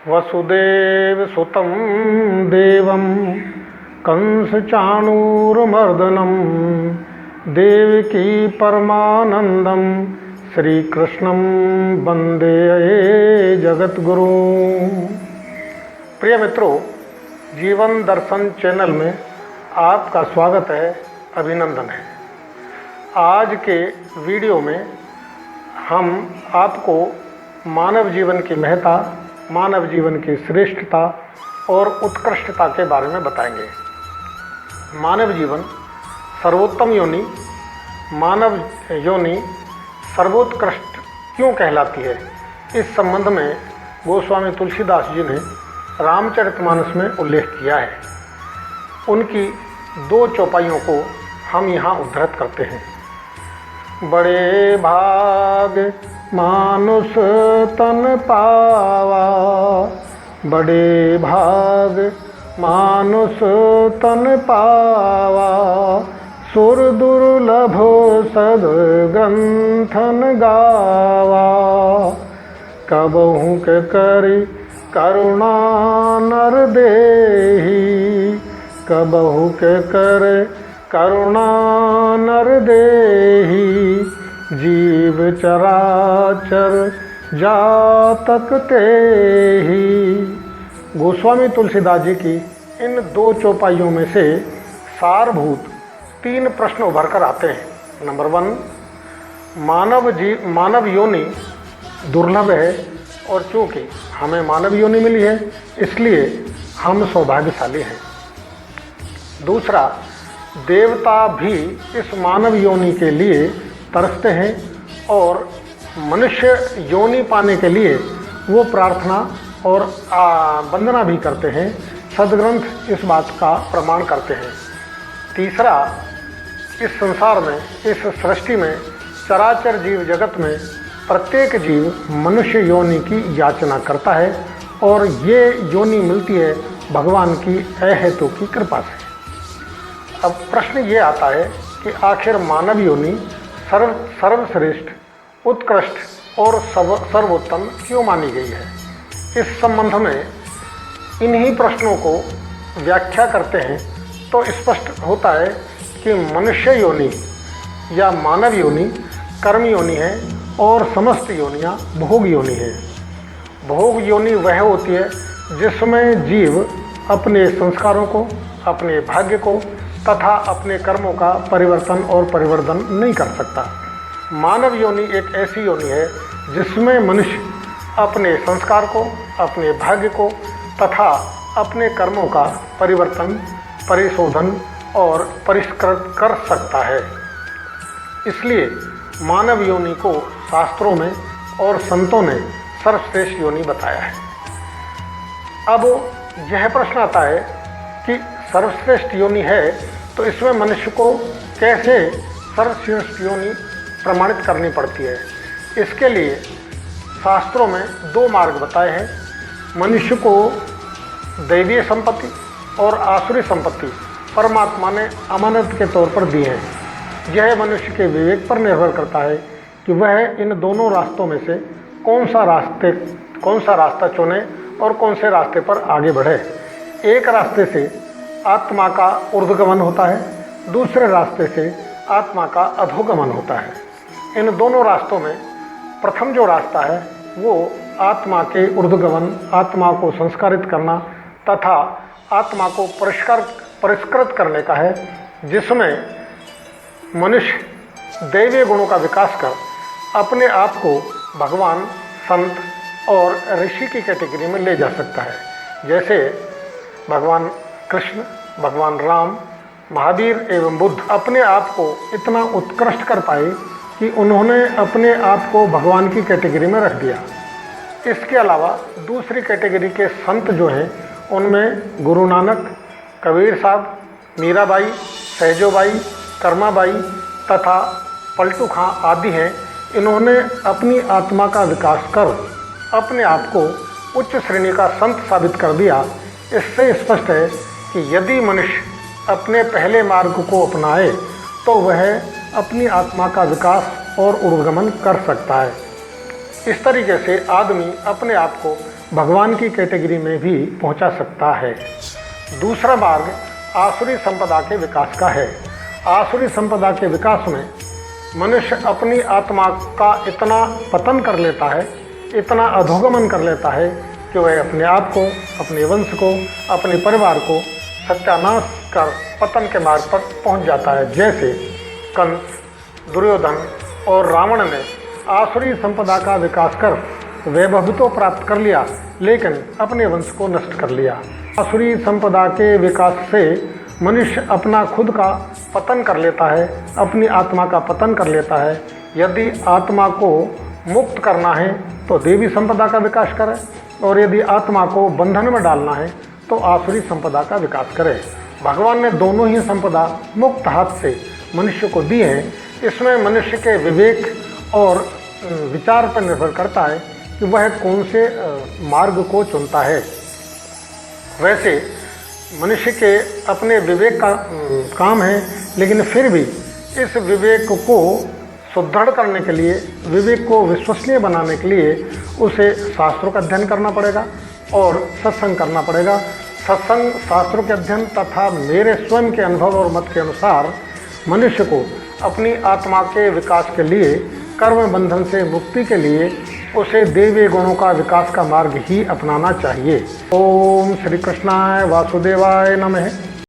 वसुदेवसुतं देवं कंसचाणूरमर्दनं देवकी परमानंदं श्रीकृष्णं वंदे जगद्गुरु। प्रिय मित्रों, जीवन दर्शन चैनल में आपका स्वागत है, अभिनंदन है। आज के वीडियो में हम आपको मानव जीवन की महत्ता, मानव जीवन की श्रेष्ठता और उत्कृष्टता के बारे में बताएंगे। मानव जीवन सर्वोत्तम योनि, मानव योनि सर्वोत्कृष्ट क्यों कहलाती है, इस संबंध में गोस्वामी तुलसीदास जी ने रामचरितमानस में उल्लेख किया है। उनकी दो चौपाइयों को हम यहाँ उद्धृत करते हैं। बड़े भाग मानुष तन पावा, बड़े भाग मानुष तन पावा, सुर दुर्लभ सद्ग्रंथन गावा, कबहु के करी करुणा नर देही, कबहु के करे करुणा नर देही, जीव चराचर जातक तेहि। गोस्वामी तुलसीदास जी की इन दो चौपाइयों में से सारभूत तीन प्रश्न उभर कर आते हैं। नंबर 1, मानव योनि दुर्लभ है और चूँकि हमें मानव योनि मिली है इसलिए हम सौभाग्यशाली हैं। दूसरा, देवता भी इस मानव योनि के लिए तरसते हैं और मनुष्य योनि पाने के लिए वो प्रार्थना और वंदना भी करते हैं। सद्ग्रंथ इस बात का प्रमाण करते हैं। तीसरा, इस संसार में, इस सृष्टि में, चराचर जीव जगत में प्रत्येक जीव मनुष्य योनि की याचना करता है और ये योनि मिलती है भगवान की अहेतु की कृपा से। अब प्रश्न ये आता है कि आखिर मानव योनि सर्वश्रेष्ठ, उत्कृष्ट और सर्वोत्तम क्यों मानी गई है। इस संबंध में इन्हीं प्रश्नों को व्याख्या करते हैं तो स्पष्ट होता है कि मनुष्य योनि या मानव योनि कर्म योनि है और समस्त योनियाँ भोग योनि है। भोग योनि वह होती है जिसमें जीव अपने संस्कारों को, अपने भाग्य को तथा अपने कर्मों का परिवर्तन और परिवर्धन नहीं कर सकता। मानव योनि एक ऐसी योनि है जिसमें मनुष्य अपने संस्कार को, अपने भाग्य को तथा अपने कर्मों का परिवर्तन, परिशोधन और परिष्कृत कर सकता है। इसलिए मानव योनि को शास्त्रों में और संतों ने सर्वश्रेष्ठ योनि बताया है। अब यह प्रश्न आता है कि सर्वश्रेष्ठ योनि है तो इसमें मनुष्य को कैसे सर्वश्रेष्ठ योनि प्रमाणित करनी पड़ती है। इसके लिए शास्त्रों में दो मार्ग बताए हैं। मनुष्य को दैवीय संपत्ति और आसुरी संपत्ति परमात्मा ने अमानत के तौर पर दी है। यह मनुष्य के विवेक पर निर्भर करता है कि वह इन दोनों रास्तों में से कौन सा रास्ता चुने और कौन से रास्ते पर आगे बढ़े। एक रास्ते से आत्मा का ऊर्ध्वगमन होता है, दूसरे रास्ते से आत्मा का अधोगमन होता है। इन दोनों रास्तों में प्रथम जो रास्ता है वो आत्मा के ऊर्ध्वगमन, आत्मा को संस्कारित करना तथा आत्मा को परिष्कृत करने का है, जिसमें मनुष्य दैवीय गुणों का विकास कर अपने आप को भगवान, संत और ऋषि की कैटेगरी में ले जा सकता है। जैसे भगवान कृष्ण, भगवान राम, महावीर एवं बुद्ध अपने आप को इतना उत्कृष्ट कर पाए कि उन्होंने अपने आप को भगवान की कैटेगरी में रख दिया। इसके अलावा दूसरी कैटेगरी के संत जो हैं उनमें गुरु नानक, कबीर साहब, मीराबाई, सहजोबाई, कर्माबाई तथा पलटू खां आदि हैं। इन्होंने अपनी आत्मा का विकास कर अपने आप को उच्च श्रेणी का संत साबित कर दिया। इससे स्पष्ट है कि यदि मनुष्य अपने पहले मार्ग को अपनाए तो वह अपनी आत्मा का विकास और ऊर्ध्वगमन कर सकता है। इस तरीके से आदमी अपने आप को भगवान की कैटेगरी में भी पहुंचा सकता है। दूसरा मार्ग आसुरी संपदा के विकास का है। आसुरी संपदा के विकास में मनुष्य अपनी आत्मा का इतना पतन कर लेता है, इतना अधोगमन कर लेता है कि वह अपने आप को, अपने वंश को, अपने परिवार को सत्यानाश कर पतन के मार्ग पर पहुंच जाता है। जैसे कंस, दुर्योधन और रावण ने आसुरी संपदा का विकास कर वैभव तो प्राप्त कर लिया, लेकिन अपने वंश को नष्ट कर लिया। आसुरी संपदा के विकास से मनुष्य अपना खुद का पतन कर लेता है, अपनी आत्मा का पतन कर लेता है। यदि आत्मा को मुक्त करना है तो देवी संपदा का विकास करे, और यदि आत्मा को बंधन में डालना है तो आसुरी संपदा का विकास करे। भगवान ने दोनों ही संपदा मुक्त हाथ से मनुष्य को दी है। इसमें मनुष्य के विवेक और विचार पर निर्भर करता है कि वह कौन से मार्ग को चुनता है। वैसे मनुष्य के अपने विवेक का काम है, लेकिन फिर भी इस विवेक को सुदृढ़ करने के लिए, विवेक को विश्वसनीय बनाने के लिए उसे शास्त्रों का अध्ययन करना पड़ेगा और सत्संग करना पड़ेगा। सत्संग, शास्त्रों के अध्ययन तथा मेरे स्वयं के अनुभव और मत के अनुसार मनुष्य को अपनी आत्मा के विकास के लिए, कर्म बंधन से मुक्ति के लिए उसे दैवीय गुणों का विकास का मार्ग ही अपनाना चाहिए। ओम श्री कृष्णाय वासुदेवाय नमः।